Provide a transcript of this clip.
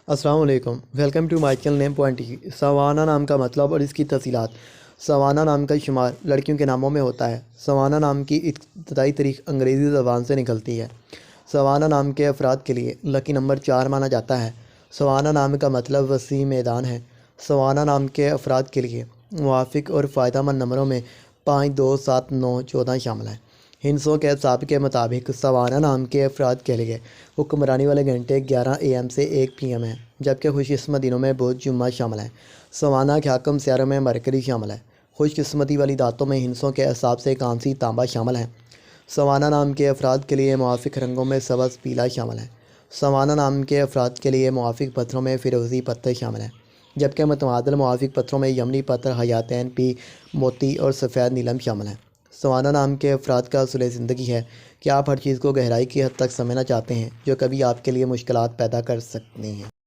السلام علیکم، welcome to my channel name point T. Swana نام کا مطلب اور اس کی تفصیلات۔ سوانہ نام کا شمار لڑکیوں کے ناموں میں ہوتا ہے۔ سوانہ نام کی ابتدائی تاریخ انگریزی زبان سے نکلتی ہے۔ سوانہ نام کے افراد کے لیے لکی نمبر 4 مانا جاتا ہے۔ سوانہ نام کا مطلب وسیع میدان ہے۔ سوانہ نام کے افراد کے لیے موافق اور فائدہ مند نمبروں میں 5، 2، 7، 9، 14 شامل ہیں۔ ہندسوں کے حساب کے مطابق سوانہ نام کے افراد کے لیے حکمرانی والے گھنٹے 11 AM سے 1 PM ہیں، جبکہ خوش قسمت دنوں میں بدھ، جمعہ شامل ہیں۔ سوانہ کے حاکم سیاروں میں مرکری شامل ہے۔ خوش قسمتی والی دھاتوں میں ہندسوں کے حساب سے کانسی، تانبا شامل ہیں۔ سوانہ نام کے افراد کے لیے موافق رنگوں میں سبز، پیلا شامل ہیں۔ سوانہ نام کے افراد کے لیے موافق پتھروں میں فیروزی پتھر شامل ہیں، جبکہ متبادل موافق پتھروں میں یمنی پتھر، حیاتین پی، موتی اور سفید نیلم شامل ہیں۔ سوانہ نام کے افراد کا اصول زندگی ہے کہ آپ ہر چیز کو گہرائی کی حد تک سمجھنا چاہتے ہیں جو کبھی آپ کے لیے مشکلات پیدا کر سکتی ہیں۔